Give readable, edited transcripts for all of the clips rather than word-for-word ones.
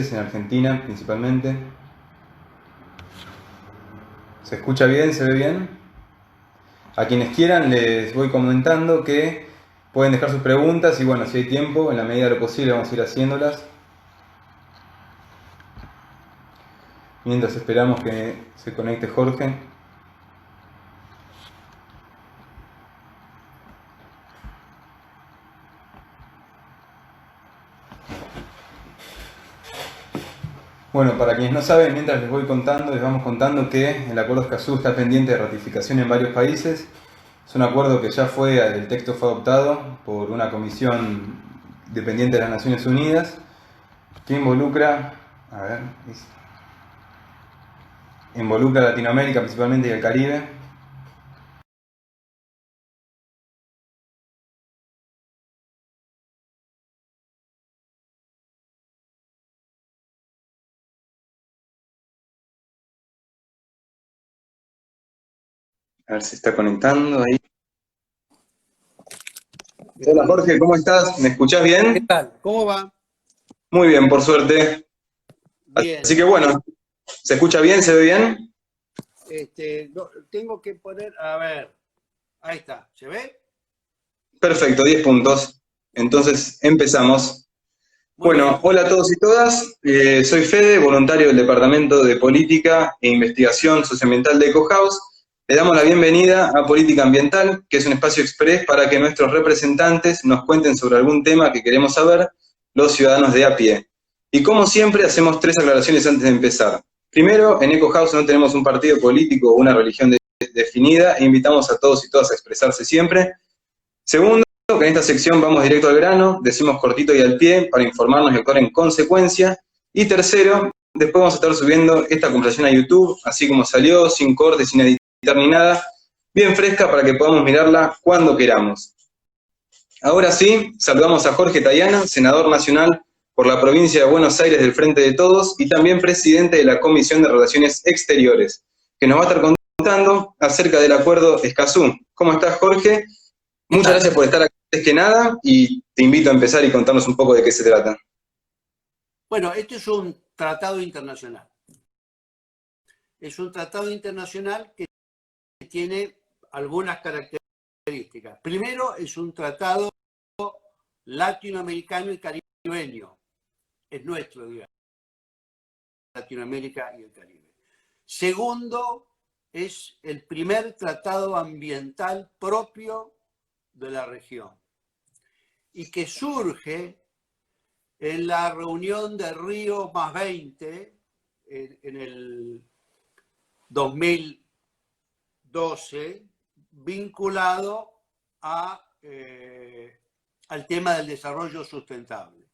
países, en Argentina principalmente. ¿Se escucha bien? ¿Se ve bien? A quienes quieran les voy comentando que pueden dejar sus preguntas y bueno, si hay tiempo, en la medida de lo posible vamos a ir haciéndolas. Mientras esperamos que se conecte Jorge. Bueno, para quienes no saben, mientras les voy contando, les vamos contando que el Acuerdo Escazú está pendiente de ratificación en varios países. Es un acuerdo que ya fue, el texto fue adoptado por una comisión dependiente de las Naciones Unidas que involucra, involucra a Latinoamérica principalmente y el Caribe. A ver si está conectando ahí. Hola Jorge, ¿cómo estás? ¿Me escuchás bien? ¿Qué tal? ¿Cómo va? Muy bien, por suerte. Bien. Así que bueno, ¿se escucha bien? ¿Se ve bien? Tengo que poner, a ver, ahí está, ¿se ve? Perfecto, 10 puntos. Entonces empezamos. Muy Bueno, bien. hola a todos y todas. Soy Fede, voluntario del Departamento de Política e Investigación Socioambiental de EcoHouse. Le damos la bienvenida a Política Ambiental, que es un espacio express para que nuestros representantes nos cuenten sobre algún tema que queremos saber, los ciudadanos de a pie. Y como siempre, hacemos 3 aclaraciones antes de empezar. Primero, en EcoHouse no tenemos un partido político o una religión definida e invitamos a todos y todas a expresarse siempre. Segundo, que en esta sección vamos directo al grano, decimos cortito y al pie para informarnos y actuar en consecuencia. Y tercero, después vamos a estar subiendo esta conversación a YouTube, así como salió, sin cortes, sin editar ni nada, bien fresca para que podamos mirarla cuando queramos. Ahora sí, saludamos a Jorge Tayana, senador nacional por la provincia de Buenos Aires del Frente de Todos y también presidente de la Comisión de Relaciones Exteriores, que nos va a estar contando acerca del acuerdo Escazú. ¿Cómo estás, Jorge? ¿Qué Muchas tal? gracias por estar aquí antes que nada y te invito a empezar y contarnos un poco de qué se trata. Bueno, este es un tratado internacional. Es un tratado internacional que tiene algunas características. Primero, es un tratado latinoamericano y caribeño. Es nuestro, digamos, Latinoamérica y el Caribe. Segundo, es el primer tratado ambiental propio de la región y que surge en la reunión de Río más 20 en el 2012, vinculado al tema del desarrollo sustentable.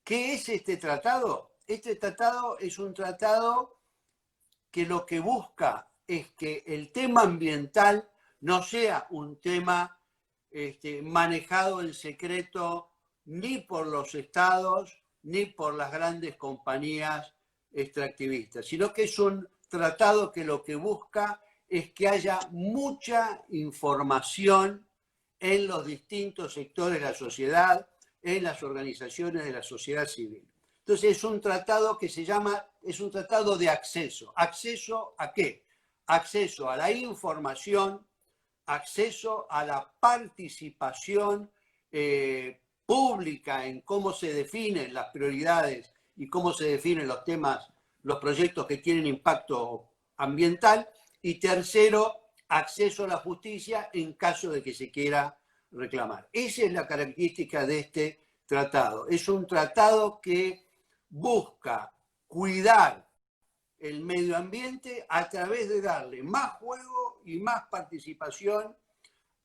¿Qué es este tratado? Este tratado es un tratado que lo que busca es que el tema ambiental no sea un tema manejado en secreto ni por los estados ni por las grandes compañías extractivistas, sino que es un tratado que lo que busca es que haya mucha información en los distintos sectores de la sociedad, en las organizaciones de la sociedad civil. Entonces es un tratado que se llama, es un tratado de acceso. ¿Acceso a qué? Acceso a la información, acceso a la participación pública en cómo se definen las prioridades y cómo se definen los temas, los proyectos que tienen impacto ambiental. Y tercero, acceso a la justicia en caso de que se quiera reclamar. Esa es la característica de este tratado. Es un tratado que busca cuidar el medio ambiente a través de darle más juego y más participación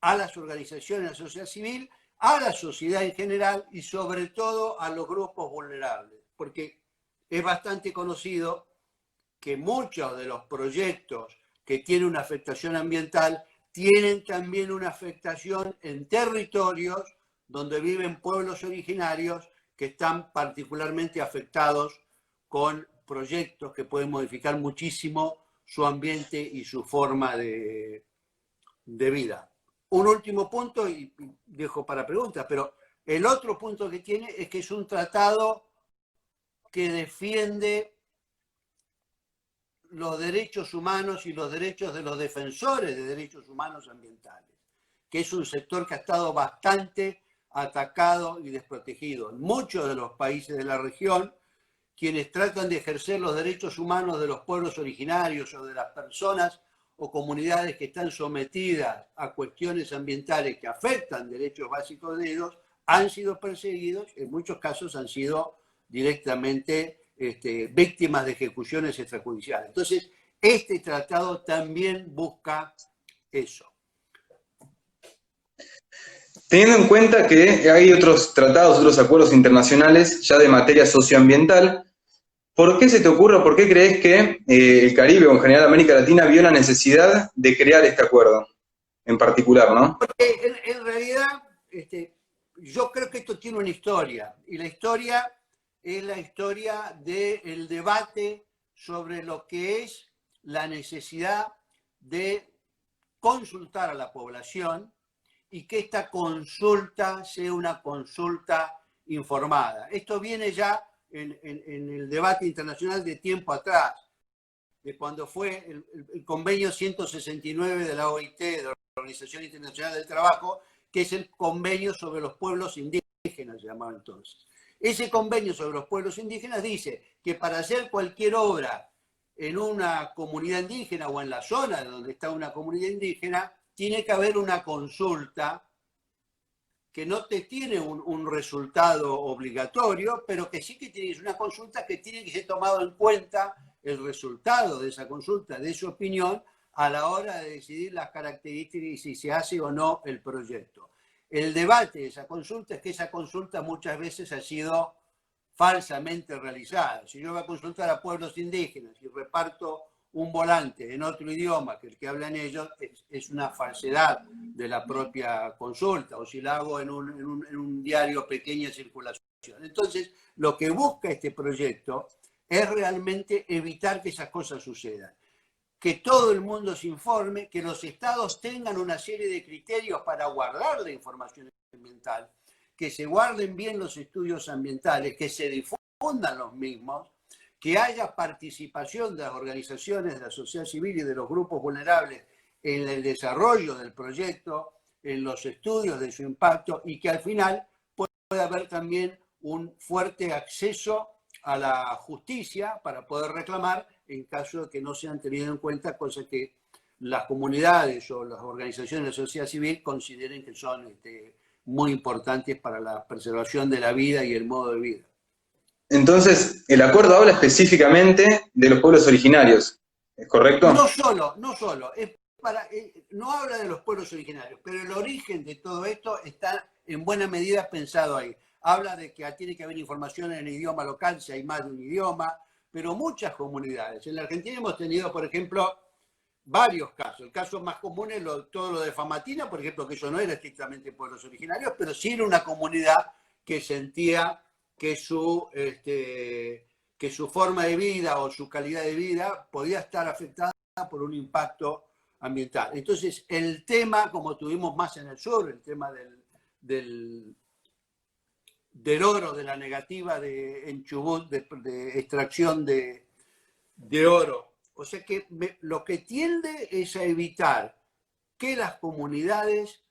a las organizaciones de la sociedad civil, a la sociedad en general y sobre todo a los grupos vulnerables, porque es bastante conocido que muchos de los proyectos que tienen una afectación ambiental tienen también una afectación en territorios donde viven pueblos originarios que están particularmente afectados con proyectos que pueden modificar muchísimo su ambiente y su forma de vida. Un último punto, y dejo para preguntas, pero el otro punto que tiene es que es un tratado que defiende los derechos humanos y los derechos de los defensores de derechos humanos ambientales, que es un sector que ha estado bastante atacado y desprotegido. En muchos de los países de la región, quienes tratan de ejercer los derechos humanos de los pueblos originarios o de las personas o comunidades que están sometidas a cuestiones ambientales que afectan derechos básicos de ellos, han sido perseguidos, en muchos casos han sido directamente víctimas de ejecuciones extrajudiciales. Entonces, este tratado también busca eso. Teniendo en cuenta que hay otros tratados, otros acuerdos internacionales ya de materia socioambiental, ¿por qué se te ocurre o por qué crees que el Caribe o en general América Latina vio la necesidad de crear este acuerdo en particular, ¿no? Porque en realidad, yo creo que esto tiene una historia, y la historia es la historia del debate sobre lo que es la necesidad de consultar a la población y que esta consulta sea una consulta informada. Esto viene ya en el debate internacional de tiempo atrás, de cuando fue el convenio 169 de la OIT, de la Organización Internacional del Trabajo, que es el convenio sobre los pueblos indígenas, se llamaba entonces. Ese convenio sobre los pueblos indígenas dice que para hacer cualquier obra en una comunidad indígena o en la zona donde está una comunidad indígena, tiene que haber una consulta que no te tiene un resultado obligatorio, pero que sí que tienes una consulta que tiene que ser tomado en cuenta el resultado de esa consulta, de su opinión, a la hora de decidir las características y si se hace o no el proyecto. El debate de esa consulta es que esa consulta muchas veces ha sido falsamente realizada. Si yo voy a consultar a pueblos indígenas y reparto un volante en otro idioma que el que hablan ellos, es una falsedad de la propia consulta, o si la hago en un diario pequeña circulación. Entonces, lo que busca este proyecto es realmente evitar que esas cosas sucedan. Que todo el mundo se informe, que los estados tengan una serie de criterios para guardar la información ambiental, que se guarden bien los estudios ambientales, que se difundan los mismos, que haya participación de las organizaciones de la sociedad civil y de los grupos vulnerables en el desarrollo del proyecto, en los estudios de su impacto, y que al final pueda haber también un fuerte acceso a la justicia para poder reclamar en caso de que no sean tenidos en cuenta cosas que las comunidades o las organizaciones de la sociedad civil consideren que son muy importantes para la preservación de la vida y el modo de vida. Entonces, el acuerdo habla específicamente de los pueblos originarios, ¿es correcto? No solo, no habla de los pueblos originarios, pero el origen de todo esto está en buena medida pensado ahí. Habla de que tiene que haber información en el idioma local, si hay más de un idioma, pero muchas comunidades. En la Argentina hemos tenido, por ejemplo, varios casos. El caso más común es todo lo de Famatina, por ejemplo, que eso no era estrictamente pueblos originarios, pero sí era una comunidad que sentía que su forma de vida o su calidad de vida podía estar afectada por un impacto ambiental. Entonces, el tema, como tuvimos más en el sur, el tema del oro, de la negativa en Chubut de extracción de oro. O sea que lo que tiende es a evitar que las comunidades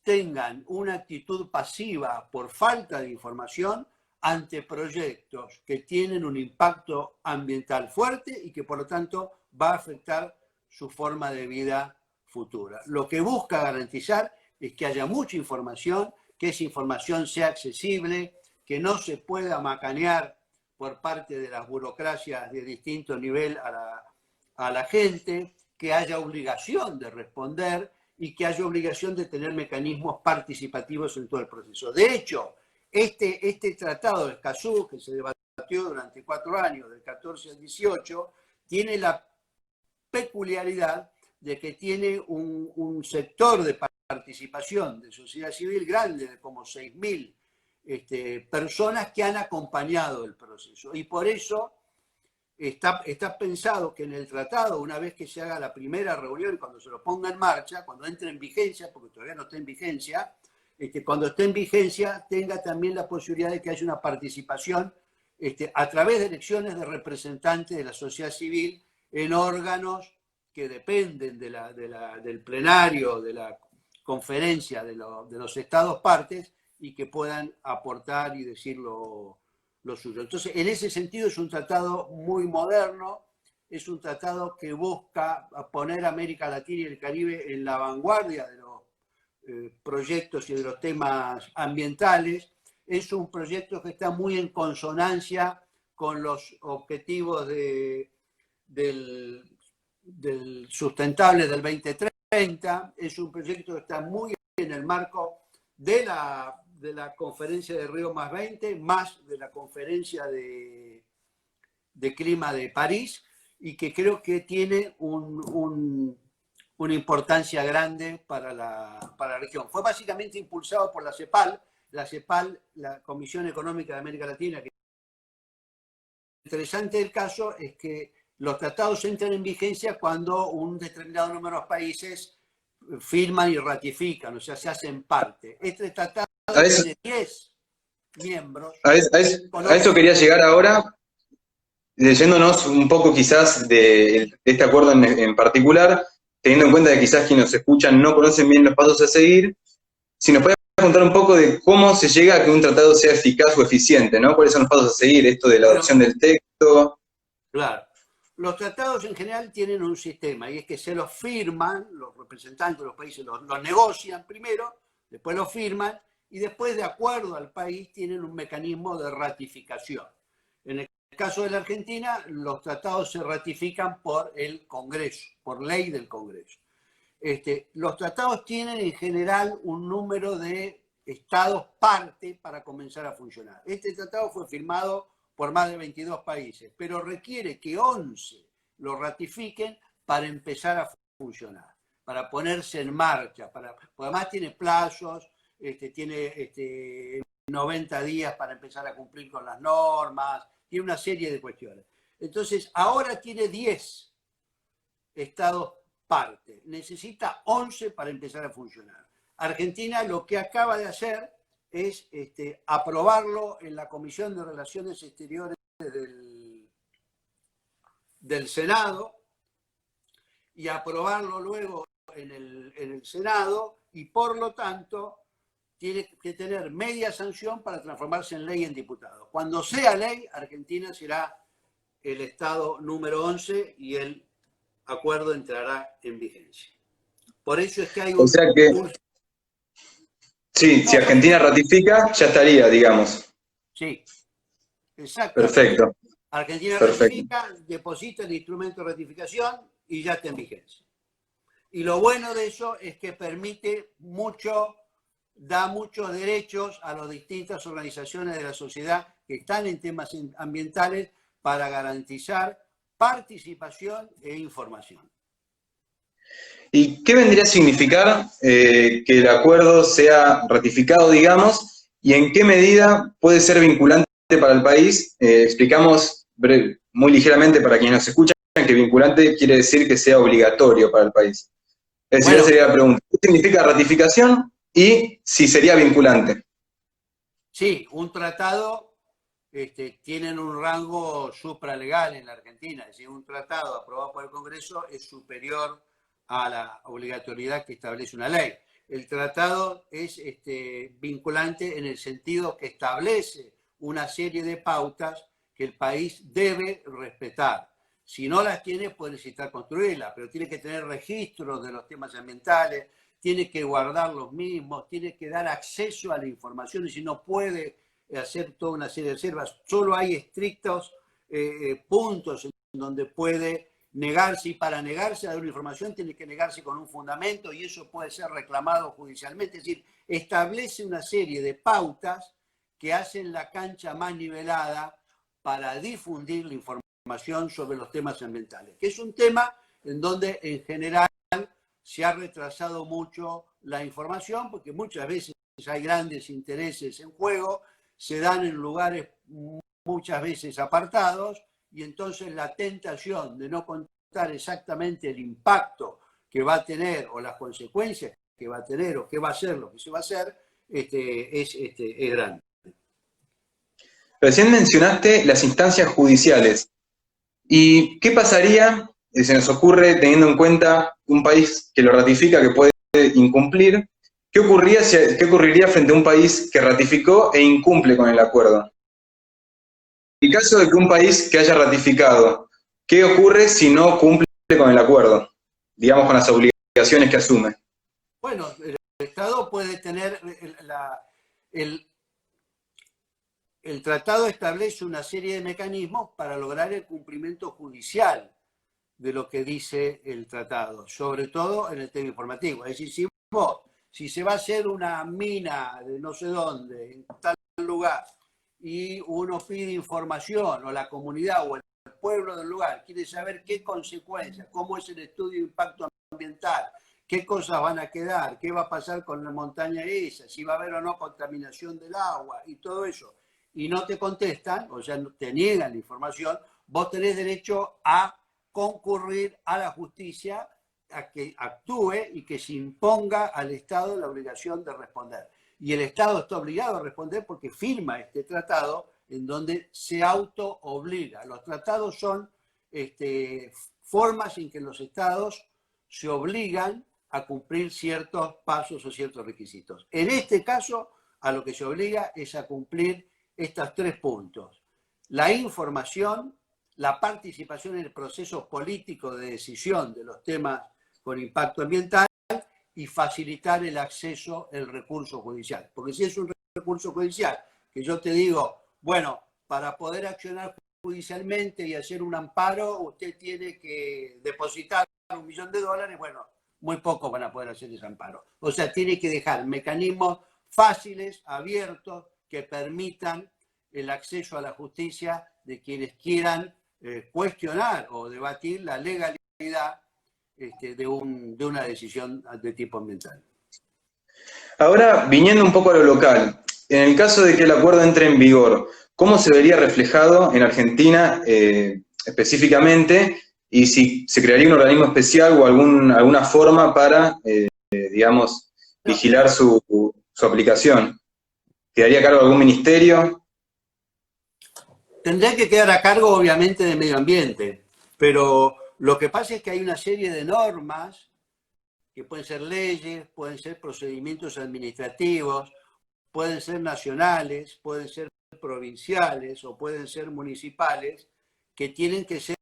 tengan una actitud pasiva por falta de información ante proyectos que tienen un impacto ambiental fuerte y que por lo tanto va a afectar su forma de vida futura. Lo que busca garantizar es que haya mucha información, que esa información sea accesible, que no se pueda macanear por parte de las burocracias de distinto nivel a la gente, que haya obligación de responder y que haya obligación de tener mecanismos participativos en todo el proceso. De hecho, este tratado de Escazú, que se debatió durante 4 años, del 14 al 18, tiene la peculiaridad de que tiene un sector de participación de sociedad civil grande, de como 6.000 personas que han acompañado el proceso. Y por eso está pensado que en el tratado, una vez que se haga la primera reunión, cuando se lo ponga en marcha, cuando entre en vigencia, porque todavía no está en vigencia, cuando esté en vigencia tenga también la posibilidad de que haya una participación a través de elecciones de representantes de la sociedad civil en órganos que dependen del plenario, de la conferencia de los estados partes y que puedan aportar y decir lo suyo. Entonces, en ese sentido es un tratado muy moderno, es un tratado que busca poner a América Latina y el Caribe en la vanguardia de los proyectos y de los temas ambientales. Es un proyecto que está muy en consonancia con los objetivos del sustentable del 2030. Es un proyecto que está muy en el marco de la conferencia de Río +20, más de la conferencia de clima de París, y que creo que tiene una importancia grande para la región. Fue básicamente impulsado por la CEPAL, la Comisión Económica de América Latina. Que lo interesante del caso es que los tratados entran en vigencia cuando un determinado número de países firman y ratifican, o sea, se hacen parte. Este tratado tiene 10 miembros. A eso quería llegar ahora, leyéndonos un poco quizás de este acuerdo en particular, teniendo en cuenta que quizás quienes nos escuchan no conocen bien los pasos a seguir. Si nos puede contar un poco de cómo se llega a que un tratado sea eficaz o eficiente, ¿no? ¿Cuáles son los pasos a seguir? Esto de la adopción del texto. Claro. Los tratados en general tienen un sistema, y es que se los firman, los representantes de los países los negocian primero, después los firman, y después, de acuerdo al país, tienen un mecanismo de ratificación. En el caso de la Argentina, los tratados se ratifican por el Congreso, por ley del Congreso. Los tratados tienen en general un número de estados parte para comenzar a funcionar. Este tratado fue firmado por más de 22 países, pero requiere que 11 lo ratifiquen para empezar a funcionar, para ponerse en marcha, porque además tiene plazos, tiene 90 días para empezar a cumplir con las normas, tiene una serie de cuestiones. Entonces, ahora tiene 10 estados parte, necesita 11 para empezar a funcionar. Argentina lo que acaba de hacer es aprobarlo en la Comisión de Relaciones Exteriores del Senado, y aprobarlo luego en el Senado, y por lo tanto tiene que tener media sanción para transformarse en ley en diputado. Cuando sea ley, Argentina será el estado número 11 y el acuerdo entrará en vigencia. Por eso es que hay O sea que, sí, si Argentina ratifica, ya estaría, digamos. Sí, exacto. Perfecto. Argentina ratifica, deposita el instrumento de ratificación y ya está en vigencia. Y lo bueno de eso es que permite da muchos derechos a las distintas organizaciones de la sociedad que están en temas ambientales para garantizar participación e información. ¿Y qué vendría a significar que el acuerdo sea ratificado, digamos, y en qué medida puede ser vinculante para el país? Explicamos muy ligeramente para quienes nos escuchan que vinculante quiere decir que sea obligatorio para el país. Esa sería la pregunta. ¿Qué significa ratificación y si sería vinculante? Sí, un tratado tienen un rango supralegal en la Argentina. Es decir, un tratado aprobado por el Congreso es superior a la obligatoriedad que establece una ley. El tratado es vinculante en el sentido que establece una serie de pautas que el país debe respetar. Si no las tiene, puede necesitar construirlas, pero tiene que tener registros de los temas ambientales, tiene que guardar los mismos, tiene que dar acceso a la información, y si no puede hacer toda una serie de reservas. Solo hay estrictos puntos en donde puede negarse, y para negarse a dar una información tiene que negarse con un fundamento, y eso puede ser reclamado judicialmente. Es decir, establece una serie de pautas que hacen la cancha más nivelada para difundir la información sobre los temas ambientales, que es un tema en donde en general se ha retrasado mucho la información, porque muchas veces hay grandes intereses en juego, se dan en lugares muchas veces apartados, y entonces la tentación de no contar exactamente el impacto que va a tener o las consecuencias que va a tener o qué va a ser lo que se va a hacer es grande. Recién mencionaste las instancias judiciales. ¿Y qué pasaría, se nos ocurre, teniendo en cuenta un país que lo ratifica, que puede incumplir? ¿Qué ocurriría frente a un país que ratificó e incumple con el acuerdo? En el caso de que un país que haya ratificado, ¿qué ocurre si no cumple con el acuerdo? Digamos, con las obligaciones que asume. Bueno, el Estado puede tener el tratado establece una serie de mecanismos para lograr el cumplimiento judicial de lo que dice el tratado, sobre todo en el tema informativo. Es decir, si se va a hacer una mina de no sé dónde, en tal lugar, y uno pide información, o la comunidad o el pueblo del lugar quiere saber qué consecuencias, cómo es el estudio de impacto ambiental, qué cosas van a quedar, qué va a pasar con la montaña esa, si va a haber o no contaminación del agua y todo eso, y no te contestan, o sea, te niegan la información, vos tenés derecho a concurrir a la justicia a que actúe y que se imponga al Estado la obligación de responder. Y el Estado está obligado a responder porque firma este tratado en donde se auto-obliga. Los tratados son formas en que los Estados se obligan a cumplir ciertos pasos o ciertos requisitos. En este caso, a lo que se obliga es a cumplir estos 3 puntos. La información, la participación en el proceso político de decisión de los temas con impacto ambiental y facilitar el acceso al recurso judicial. Porque si es un recurso judicial que yo te digo, bueno, para poder accionar judicialmente y hacer un amparo, usted tiene que depositar $1 millón, bueno, muy pocos van a poder hacer ese amparo. O sea, tiene que dejar mecanismos fáciles, abiertos, que permitan el acceso a la justicia de quienes quieran cuestionar o debatir la legalidad de una decisión de tipo ambiental. Ahora, viniendo un poco a lo local, en el caso de que el acuerdo entre en vigor, ¿cómo se vería reflejado en Argentina específicamente? Y si se crearía un organismo especial o alguna forma para, digamos, vigilar su aplicación. ¿Quedaría a cargo de algún ministerio? Tendría que quedar a cargo, obviamente, de medio ambiente, pero lo que pasa es que hay una serie de normas que pueden ser leyes, pueden ser procedimientos administrativos, pueden ser nacionales, pueden ser provinciales o pueden ser municipales, que tienen que ser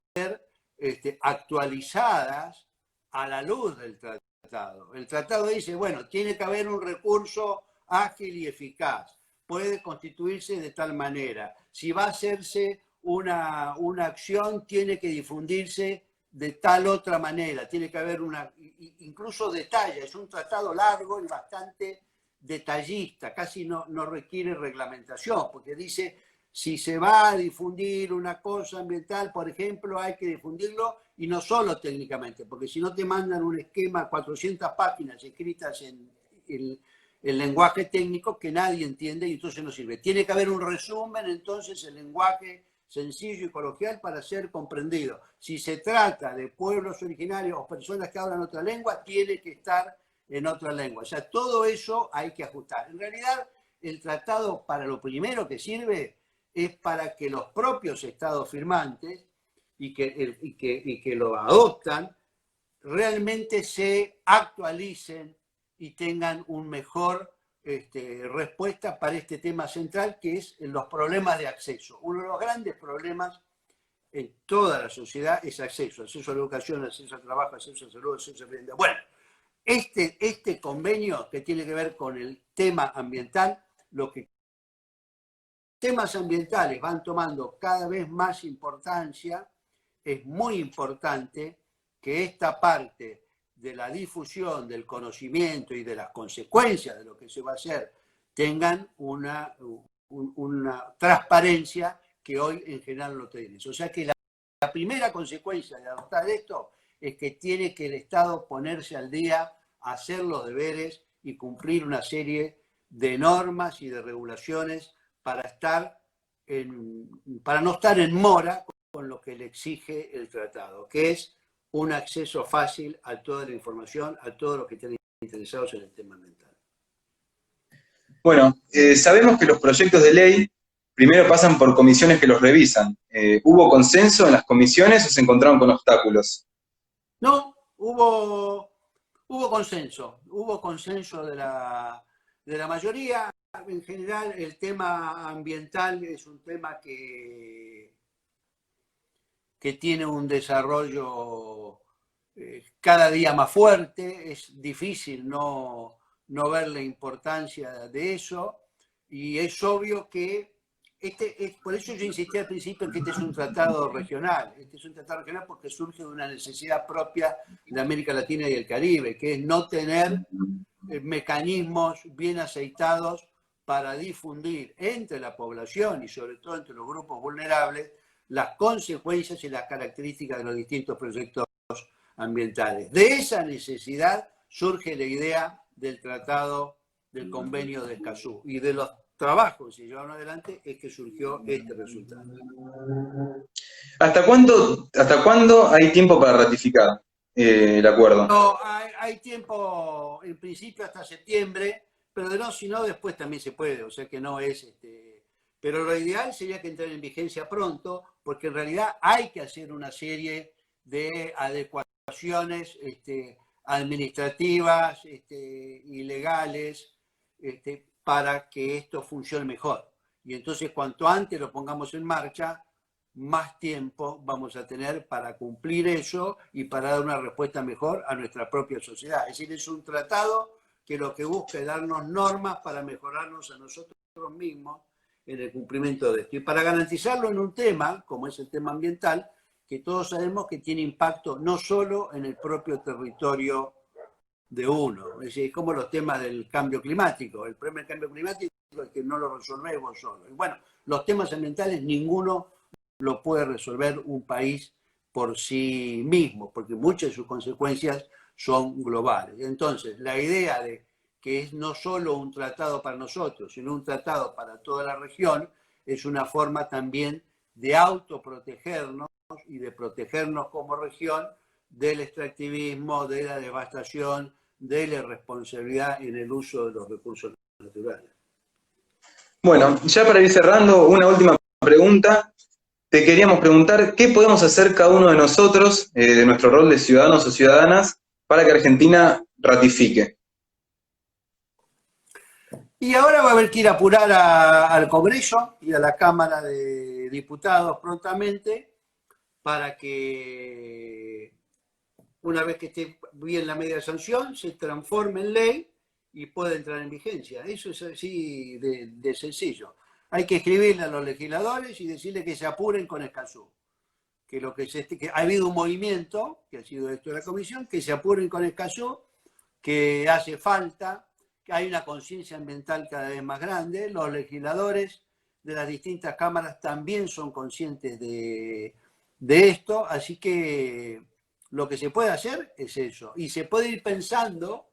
actualizadas a la luz del tratado. El tratado dice, bueno, tiene que haber un recurso ágil y eficaz, puede constituirse de tal manera. Si va a hacerse una acción, tiene que difundirse de tal otra manera, tiene que haber incluso detalle, es un tratado largo y bastante detallista, casi no requiere reglamentación, porque dice, si se va a difundir una cosa ambiental, por ejemplo, hay que difundirlo, y no solo técnicamente, porque si no te mandan un esquema, 400 páginas escritas en el lenguaje técnico que nadie entiende y entonces no sirve. Tiene que haber un resumen, entonces, el lenguaje sencillo y coloquial para ser comprendido. Si se trata de pueblos originarios o personas que hablan otra lengua, tiene que estar en otra lengua. O sea, todo eso hay que ajustar. En realidad, el tratado para lo primero que sirve es para que los propios estados firmantes y que lo adoptan realmente se actualicen y tengan un mejor respuesta para este tema central, que es los problemas de acceso. Uno de los grandes problemas en toda la sociedad es acceso a la educación, acceso al trabajo, acceso a la salud, acceso a la vivienda. Bueno, este convenio que tiene que ver con el tema ambiental, temas ambientales van tomando cada vez más importancia, es muy importante que esta parte de la difusión del conocimiento y de las consecuencias de lo que se va a hacer tengan una transparencia que hoy en general no tienen. O sea que la primera consecuencia de adoptar esto es que tiene que el Estado ponerse al día, hacer los deberes y cumplir una serie de normas y de regulaciones para no estar en mora con lo que le exige el tratado, que es un acceso fácil a toda la información, a todos los que estén interesados en el tema ambiental. Bueno, sabemos que los proyectos de ley primero pasan por comisiones que los revisan. ¿Hubo consenso en las comisiones o se encontraron con obstáculos? No, hubo consenso de la mayoría. En general, el tema ambiental es un tema que tiene un desarrollo cada día más fuerte. Es difícil no ver la importancia de eso, y es obvio que por eso yo insistí al principio en que este es un tratado regional. Este es un tratado regional porque surge de una necesidad propia de América Latina y el Caribe, que es no tener mecanismos bien aceitados para difundir entre la población y sobre todo entre los grupos vulnerables las consecuencias y las características de los distintos proyectos ambientales. De esa necesidad surge la idea del tratado, del convenio de Escazú, y de los trabajos que se llevaron adelante es que surgió este resultado. ¿Hasta cuándo hay tiempo para ratificar el acuerdo? No, hay tiempo, en principio hasta septiembre, pero si no, después también se puede, o sea que no es... Pero lo ideal sería que entre en vigencia pronto, porque en realidad hay que hacer una serie de adecuaciones administrativas y legales para que esto funcione mejor. Y entonces, cuanto antes lo pongamos en marcha, más tiempo vamos a tener para cumplir eso y para dar una respuesta mejor a nuestra propia sociedad. Es decir, es un tratado que lo que busca es darnos normas para mejorarnos a nosotros mismos en el cumplimiento de esto. Y para garantizarlo en un tema, como es el tema ambiental, que todos sabemos que tiene impacto no solo en el propio territorio de uno. Es decir, como los temas del cambio climático. El problema del cambio climático es que no lo resolvemos solo. Y bueno, los temas ambientales ninguno lo puede resolver un país por sí mismo, porque muchas de sus consecuencias son globales. Entonces, la idea de que es no solo un tratado para nosotros, sino un tratado para toda la región, es una forma también de autoprotegernos y de protegernos como región del extractivismo, de la devastación, de la irresponsabilidad en el uso de los recursos naturales. Bueno, ya para ir cerrando, una última pregunta. Te queríamos preguntar, ¿qué podemos hacer cada uno de nosotros, de nuestro rol de ciudadanos o ciudadanas, para que Argentina ratifique? Y ahora va a haber que ir a apurar al Congreso y a la Cámara de Diputados prontamente para que, una vez que esté bien la medida de sanción, se transforme en ley y pueda entrar en vigencia. Eso es así de sencillo. Hay que escribirle a los legisladores y decirles que se apuren con Escazú. Que ha habido un movimiento, que ha sido esto de la comisión, que se apuren con Escazú, que hace falta, que hay una conciencia ambiental cada vez más grande. Los legisladores de las distintas cámaras también son conscientes de esto, así que lo que se puede hacer es eso. Y se puede ir pensando,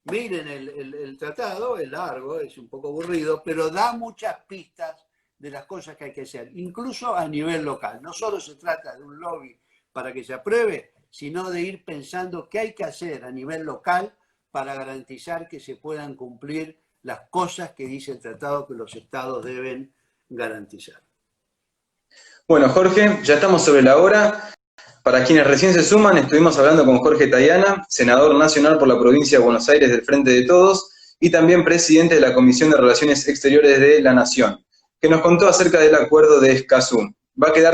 miren, el tratado es largo, es un poco aburrido, pero da muchas pistas de las cosas que hay que hacer, incluso a nivel local. No solo se trata de un lobby para que se apruebe, sino de ir pensando qué hay que hacer a nivel local para garantizar que se puedan cumplir las cosas que dice el tratado que los estados deben garantizar. Bueno, Jorge, ya estamos sobre la hora. Para quienes recién se suman, estuvimos hablando con Jorge Tayana, senador nacional por la provincia de Buenos Aires del Frente de Todos y también presidente de la Comisión de Relaciones Exteriores de la Nación, que nos contó acerca del acuerdo de Escazú. Va a quedar